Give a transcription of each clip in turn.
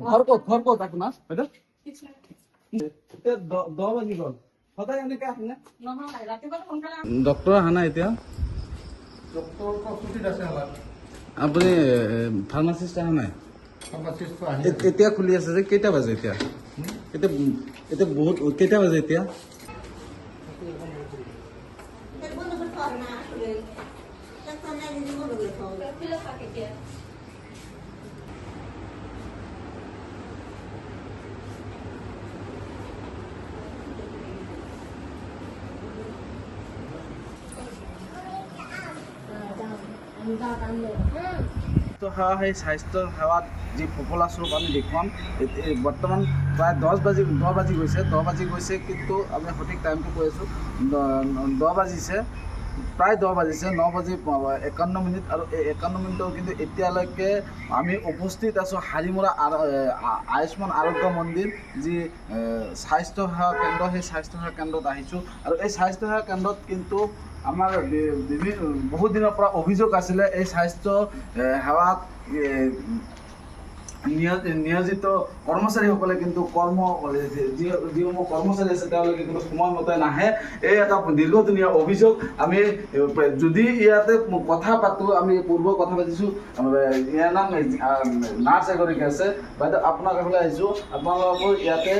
ঘৰ ক'ত আপোনাৰ বাইদেউ? 10 বাজি গ'ল। সদায় এনেকে আহেনে? ডক্টৰ অহা নাই এতিয়া? আপুনি ফাৰ্মাচিষ্ট অহা নাই? এতিয়া খুলি আছে যে, কেইটা বাজে এতিয়া? এতিয়া বহুত কেইটা বাজে এতিয়া? সেই স্বাস্থ্য সেৱাত যি সফলা স্বৰূপ আমি দেখুৱাম। বৰ্তমান প্ৰায় 10 বাজি গৈছে, কিন্তু আমি সঠিক টাইমটো কৈ আছোঁ, 10 বাজিছে, প্ৰায় 10 বাজিছে, 9:51 আৰু এই 51 মিনিটৰ কিন্তু এতিয়ালৈকে আমি উপস্থিত আছোঁ হাৰিমৰা আয়ুষ্মান আৰোগ্য মন্দিৰ যি স্বাস্থ্য সেৱা কেন্দ্ৰ, সেই স্বাস্থ্য সেৱা কেন্দ্ৰত আহিছোঁ। আৰু এই স্বাস্থ্য সেৱা কেন্দ্ৰত কিন্তু আমাৰ বহুত দিনৰ পৰা অভিযোগ আছিলে, এই স্বাস্থ্য সেৱাত নিয়োজিত কৰ্মচাৰীসকলে কিন্তু যিসমূহ কৰ্মচাৰী আছে তেওঁলোকে কিন্তু সময়মতে নাহে। এই এটা দীৰ্ঘদিনীয়া অভিযোগ। আমি যদি ইয়াতে কথা পাতোঁ, আমি পূৰ্ব কথা পাতিছোঁ, ইয়াৰ নাম নাৰ্ছ এগৰাকী আছে। বাইদেউ আপোনাক এইফালে আহিছোঁ, আপোনালোকৰ ইয়াতে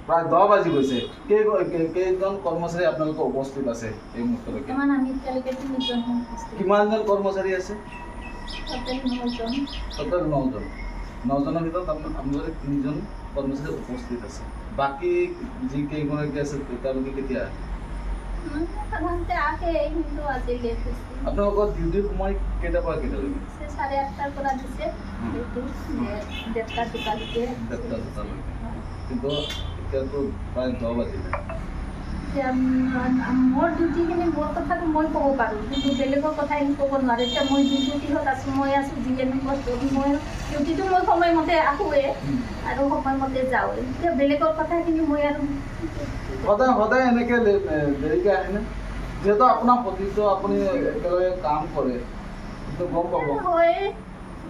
প্ৰায় 10 বাজি গৈছে, কেইজন কৰ্মচাৰী আপোনালোকৰ উপস্থিত আছে এই মুহূৰ্তলৈকে? কিমানজন কৰ্মচাৰী আছে? 9জনৰ ভিতৰত আপোনালোকে 3জন কৰ্মচাৰী উপস্থিত আছে। বাকী যি কেইগৰাকী আছে তেওঁলোকে কেতিয়া আহে? আপোনালোকৰ ডিউটিৰ সময় কেইটাৰ পৰা কেইটালৈকে? 8:30 পৰা দিছে, 1:30-2টালৈকে। কিন্তু এতিয়াতো প্ৰায় 10 বাজিলে। মোৰ ডিউটিখিনি, মোৰ কথাটো মই ক'ব পাৰোঁ, কিন্তু বেলেগৰ কথা সি ক'ব নোৱাৰে। এতিয়া মই ডিউটিত আছোঁ, মই আছোঁ GM পষ্টত, মই ডিউটিটো মই সময়মতে আহোঁৱে আৰু সময়মতে যাওঁ। এতিয়া বেলেগৰ কথাখিনি মই আৰু সদায় এনেকৈ দেৰিকৈ আহেনে? যিহেতু আপোনাৰ প্ৰতিটো আপুনি একেলগে কাম কৰে, কিন্তু গম পাব হয়,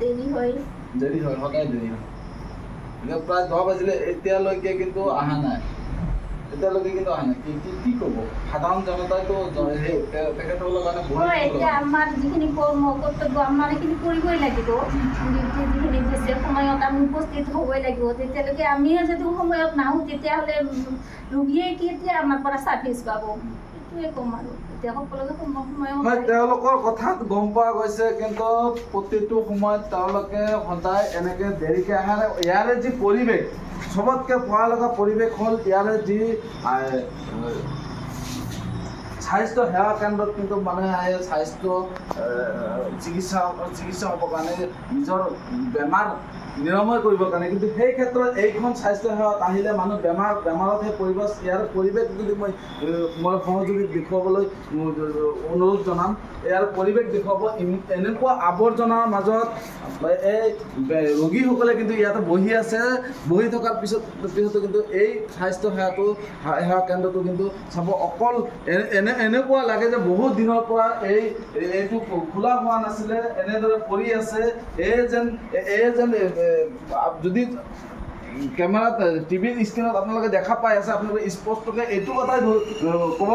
দেৰি হয়, সদায় দেৰি হয়। এতিয়া প্ৰায় 10 বাজিলে, এতিয়ালৈকে কিন্তু অহা নাই। কি ক'ব সাধাৰণ জনতাইতো তেখেতসকলৰ কাৰণে এতিয়া আমাৰ যিখিনি কৰ্তব্য আমাৰ এইখিনি কৰিবই লাগিব। যিখিনি দিছে সময়ত আমি উপস্থিত হ'বই লাগিব। তেতিয়ালৈকে আমিও যদি সময়ত নাহোঁ, তেতিয়াহ'লে ৰোগীয়ে কেতিয়া আমাৰ পৰা ছাৰ্ভিচ পাব? সেইটোৱে ক'ম আৰু এতিয়া সকলোকে সময় তেওঁলোকৰ কথাত গম পোৱা গৈছে, কিন্তু প্ৰতিটো সময়ত তেওঁলোকে সদায় এনেকৈ দেৰিকৈ আহে। ইয়াৰে যি পৰিৱেশ, চবতকৈ ভয় লগা পৰিৱেশ হ'ল ইয়াৰে যি স্বাস্থ্য সেৱা কেন্দ্ৰত কিন্তু মানুহে আহে স্বাস্থ্য চিকিৎসা হ'বৰ কাৰণে, নিজৰ বেমাৰ নিৰাময় কৰিবৰ কাৰণে। কিন্তু সেই ক্ষেত্ৰত এইখন স্বাস্থ্য সেৱাত আহিলে মানুহ বেমাৰতহে পৰিব। ইয়াৰ পৰিৱেশ যদি মই সহযোগী দেখুৱাবলৈ অনুৰোধ জনাম, ইয়াৰ পৰিৱেশ দেখুৱাব। এনেকুৱা আৱৰ্জনাৰ মাজত এই ৰোগীসকলে কিন্তু ইয়াতে বহি আছে। বহি থকাৰ পিছতো কিন্তু এই স্বাস্থ্য সেৱা কেন্দ্ৰটো কিন্তু চাব, অকল এনেকুৱা লাগে যে বহুত দিনৰ পৰা এইটো খোলা হোৱা নাছিলে, এনেদৰে পৰি আছে। এই যেন যদি কেমেৰাত টিভিৰ স্ক্ৰীণত আপোনালোকে দেখা পাই আছে, আপোনালোকে স্পষ্টকৈ এইটো কথাই ক'ব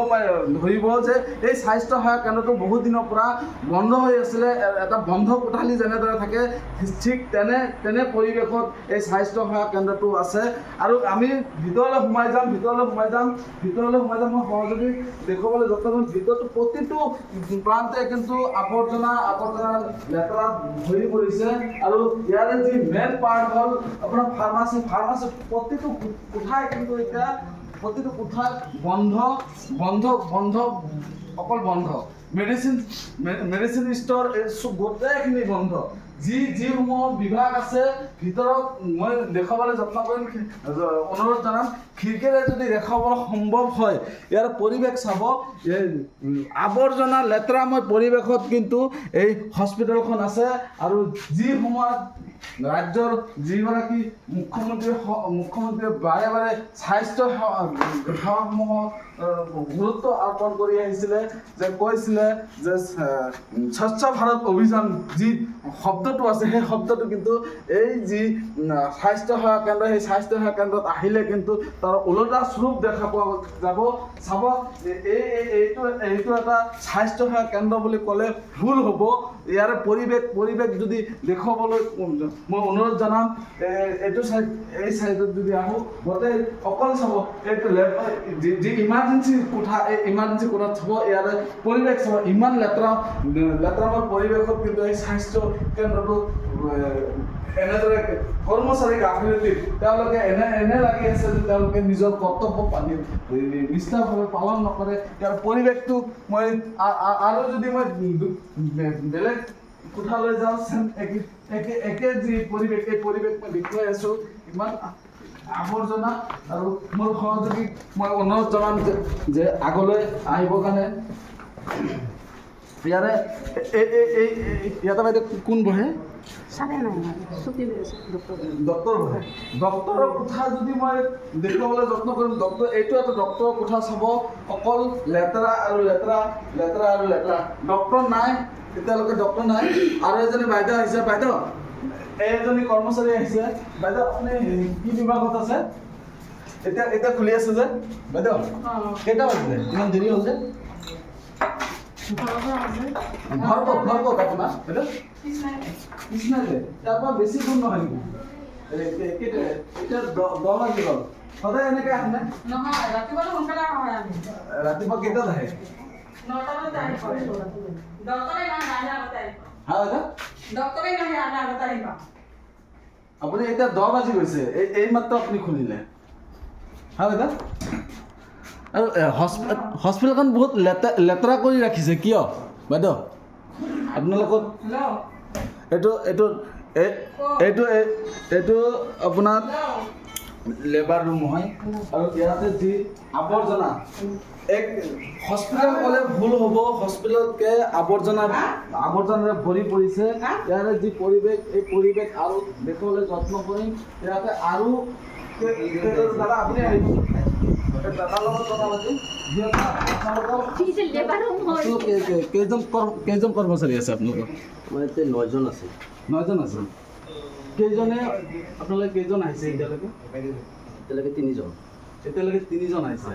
ধৰিব যে এই স্বাস্থ্য সেৱা কেন্দ্ৰটো বহুত দিনৰ পৰা বন্ধ হৈ আছিলে। এটা বন্ধ কোঠালি যেনেদৰে থাকে, ঠিক তেনে পৰিৱেশত এই স্বাস্থ্য সেৱা কেন্দ্ৰটো আছে। আৰু আমি ভিতৰলৈ সোমাই যাম, মই সহযোগী দেখুৱাবলৈ যত্ন কৰিম। ভিতৰতো প্ৰতিটো প্ৰান্তে কিন্তু আৱৰ্জনা লেতেৰা ভৰি পৰিছে। আৰু ইয়াৰে যি মেইন পাৰ্ট হ'ল আপোনাৰ ফাৰ্মাচী, প্ৰতিটো কোঠাই কিন্তু এতিয়া প্ৰতিটো কোঠাই বন্ধ, অকল বন্ধ। মেডিচিন ষ্ট'ৰ গোটেইখিনি বন্ধ। যিসমূহ বিভাগ আছে ভিতৰত মই দেখুৱাবলৈ যত্ন কৰিম, অনুৰোধ জনাম। খিৰিকীৰে যদি দেখাবলৈ সম্ভৱ হয়, ইয়াৰ পৰিৱেশ চাব। আৱৰ্জনা লেতেৰাময় পৰিৱেশত কিন্তু এই হস্পিটেলখন আছে। আৰু যি সময়ত ৰাজ্যৰ যিগৰাকী মুখ্যমন্ত্ৰীয়ে বাৰে বাৰে স্বাস্থ্য সেৱাসমূহৰ গুৰুত্ব আৰোপণ কৰি আহিছিলে যে কৈছিলে যে স্বচ্ছ ভাৰত অভিযান যি শব্দটো আছে সেই শব্দটো কিন্তু এই যি স্বাস্থ্য সেৱা কেন্দ্ৰ সেই স্বাস্থ্য সেৱা কেন্দ্ৰত আহিলে কিন্তু তাৰ ওলোটা স্বৰূপ দেখা পোৱা যাব চাব এইটো এটা স্বাস্থ্য সেৱা কেন্দ্ৰ বুলি ক'লে ভুল হ'ব ইয়াৰে পৰিৱেশ যদি দেখুৱাবলৈ মই অনুৰোধ জনাম এই চাইডত যদি আহোঁ গোটেই অকল চাব এইটো যি ইমাৰ্জেঞ্চি কোঠা এই ইমাৰ্জেঞ্চি কোঠাত চাব ইয়াৰে পৰিৱেশ চাব ইমান লেতেৰামৰ পৰিৱেশত কিন্তু এই স্বাস্থ্য কেন্দ্ৰটো এনেদৰে কৰ্মচাৰী গাফিলতিত তেওঁলোকে এনে লাগি আছে যে তেওঁলোকে নিজৰ কৰ্তব্য নিষ্ঠাভাৱে পালন নকৰে ইয়াৰ পৰিৱেশটো মই আৰু যদি মই বেলেগ কোঠালৈ যাওঁ একে যি পৰিৱেশ এই পৰিৱেশ মই দেখুৱাই আছোঁ ইমান আৱৰ্জনা আৰু মোৰ সহযোগীক মই অনুৰোধ জনাম যে আগলৈ আহিবৰ কাৰণে ইয়াৰে ইয়াতে বাইদেউ কোন বহে ডক্টৰ বহে ডক্টৰৰ কোঠা যদি মই দেখুৱাবলৈ যত্ন কৰিম এইটো এটা ডক্টৰৰ কোঠা চাব অকল লেতেৰা আৰু লেতেৰা ডক্টৰ নাই এতিয়ালৈকে ডক্টৰ নাই আৰু এজনী বাইদেউ আহিছে বাইদেউ এজনী কৰ্মচাৰী আহিছে বাইদেউ আপুনি কি বিভাগত আছে এতিয়া খুলি আছে যে বাইদেউ কেইটা বাজিলে ইমান দেৰি হ'ল যে ঘৰ ক'ত আপোনাৰ বাইদেউ কৃষ্ণাইলে তাৰ পৰা বেছি দূৰ নহয় নেকি এতিয়া 10 বাজি গ'ল সদায় এনেকৈ আহে নে নহয় ৰাতিপুৱা সোনকালে আহে ৰাতিপুৱা কেইটাত আহে 9টা বজাত আহে ডক্টৰে নাহে আগতে আহিব হা দাদা ডক্টৰে নাহে আগতে আহিব আপুনি এতিয়া 10 বাজি গৈছে এই মাত্ৰ আপুনি খুলিলে হা দাদা আৰু হস্পিটেলখন বহুত লেতেৰা কৰি ৰাখিছে কিয় বাইদেউ আপোনালোকৰ এইটো আপোনাৰ লেবাৰ ৰুম হয় আৰু ইয়াতে যি আৱৰ্জনা হস্পিটেল ক'লে ভুল হ'ব হস্পিটেলতকৈ আৱৰ্জনাৰে ভৰি পৰিছে ইয়াৰে যি পৰিৱেশ এই পৰিৱেশ আৰু দেখুৱাবলৈ যত্ন কৰিম ইয়াতে আৰু দাদা আপুনি আহিব দাদাৰ লগত কথা পাতিম কেইজন কৰ্মচাৰী আছে আপোনালোকৰ আমাৰ এতিয়া 9জন আছে 9জন আছে কেইজনে আপোনালোকে কেইজন আহিছে এতিয়ালৈকে 3জন এতিয়ালৈকে 3জন আহিছে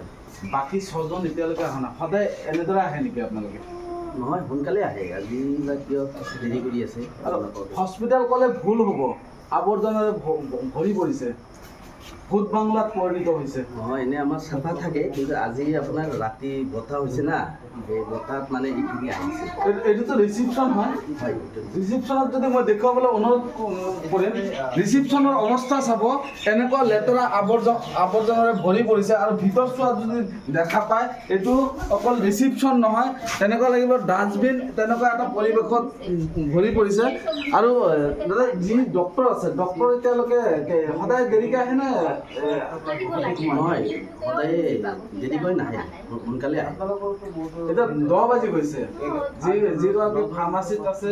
বাকী 6জন এতিয়ালৈকে অহা নাই সদায় এনেদৰে আহে নেকি আপোনালোকে নহয় সোনকালে আহে আজি বা কিয় দেৰি কৰি আছে আৰু হস্পিটেল ক'লে ভুল হ'ব আৱৰ্জনাৰে ভৰি পৰিছে ভূত বাংলাত পৰিণত হৈছে নহয় এনে আমাৰ চাফা থাকে কিন্তু আজি আপোনাৰ ৰাতি বতাহ হৈছে না এই বতাহত মানে এইখিনি আহিছে এইটোতো ৰিচিপশ্যন হয় হয় ৰিচিপশ্যনত যদি মই দেখুৱাবলৈ অনুৰোধ কৰিম ৰিচিপশ্যনৰ অৱস্থা চাব এনেকুৱা লেতেৰা আৱৰ্জনাৰে ভৰি পৰিছে আৰু ভিতৰ চোৱা যদি দেখা পায় এইটো অকল ৰিচিপশ্যন নহয় তেনেকুৱা লাগিব ডাষ্টবিন তেনেকুৱা এটা পৰিৱেশত ভৰি পৰিছে আৰু দাদা যি ডক্টৰ আছে ডক্টৰ এতিয়ালৈকে সদায় দেৰিকৈ আহে নে নহয় সদায় দেৰিকৈ নাহে সোনকালে আহে এতিয়া 10 বাজি গৈছে যিগৰাকী ফাৰ্মাচিষ্ট আছে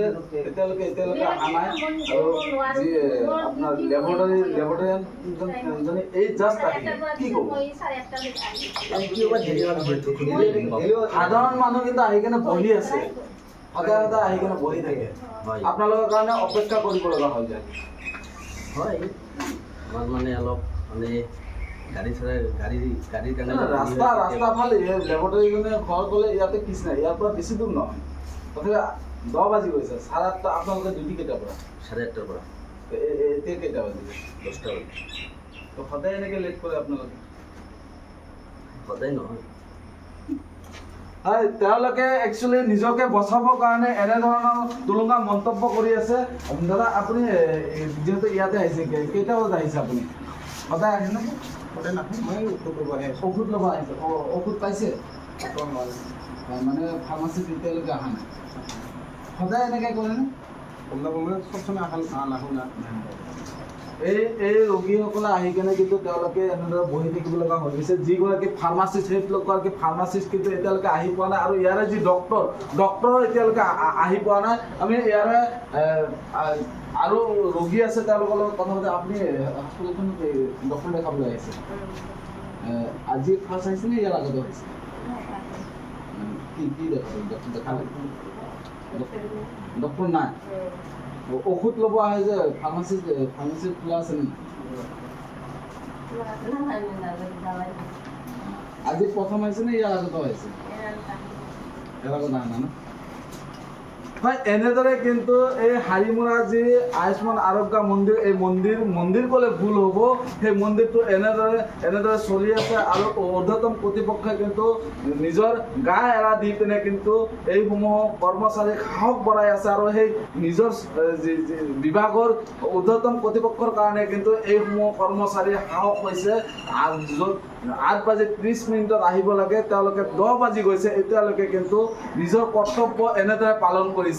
এতিয়ালৈকে অহা নাই আৰু যি আপোনাৰ লেবৰেটৰীয়ান এই জাষ্ট আহিলে কি ক'ব সাধাৰণ মানুহ কিন্তু আহি কেনে বহি আছে সদায় আহি কেনে বহি থাকে আপোনালোকৰ কাৰণে অপেক্ষা কৰিব লগা হৈ যায় হয় আমাৰ মানে অলপ মানে গাড়ীৰ কাৰণে ৰাস্তা ফালে লেবৰেটৰীজনে ঘৰ গ'লে ইয়াতে কৃষ্ণা ইয়াৰ পৰা বেছি দূৰ নহয় তথাপি 10 বাজি গৈছে 8:30 আপোনালোকে ডিউটি কেইটাৰ পৰা 8:30 পৰা এতিয়া কেইটা বাজিলে 10টা বাজি তো সদায় এনেকৈ লেট কৰে আপোনালোকে সদায় নহয় হয় তেওঁলোকে একচুৱেলি নিজকে বচাবৰ কাৰণে এনেধৰণৰ তুলনা মন্তব্য কৰি আছে দাদা আপুনি যিহেতু ইয়াতে আহিছে কেইটা বজাত আহিছে আপুনি সদায় আহে নে সদায় নাহে মই ঔষধ ল'ব আহিছে ঔষধ পাইছে মানে ফাৰ্মাচীত এতিয়ালৈকে অহা নাই সদায় এনেকৈ কৰেনে সব সময় আহা নাহো না এই ৰোগীসকলে আহি কেনে কিন্তু তেওঁলোকে এনেদৰে বহি থাকিব লগা হৈ গৈছে। যিগৰাকী ফাৰ্মাচিষ্ট সেইগৰাকী ফাৰ্মাচিষ্ট কিন্তু এতিয়ালৈকে আহি পোৱা নাই, আৰু ইয়াৰে যি ডক্তৰ এতিয়ালৈকে আহি পোৱা নাই। আমি ইয়াৰে আৰু ৰোগী আছে তেওঁলোকৰ লগত কথা পাতি। আপুনি হস্পিটেলখন ডক্তৰ দেখাবলৈ আহিছে, আজি ফাৰ্ষ্ট আহিছে নে ইয়াৰ আগতে আহিছে? কি দেখালে? ডক্তৰ নাই, ঔষধ ল'ব আহে যে ফাৰ্মাচী খোলা আছে নেকি? আজি প্ৰথম আহিছে নে ইয়াৰ আগতে আহিছে? ইয়াৰ আগত অহা নাই ন? হয়, এনেদৰে কিন্তু এই হাৰিমৰা যি আয়ুষ্মান আৰোগ্য মন্দিৰ, এই মন্দিৰ ক'লে ভুল হ'ব। সেই মন্দিৰটো এনেদৰে চলি আছে, আৰু ঊৰ্ধ্বতম কৰ্তৃপক্ষই কিন্তু নিজৰ গা এৰা দি পিনে কিন্তু এইসমূহ কৰ্মচাৰীক সাহস বঢ়াই আছে, আৰু সেই নিজৰ বিভাগৰ ঊৰ্ধ্বতম কৰ্তৃপক্ষৰ কাৰণে কিন্তু এইসমূহ কৰ্মচাৰীৰ সাহস হৈছে। য'ত 8:30 আহিব লাগে তেওঁলোকে 10 বাজি গৈছে, এতিয়ালৈকে কিন্তু নিজৰ কৰ্তব্য এনেদৰে পালন কৰিছে।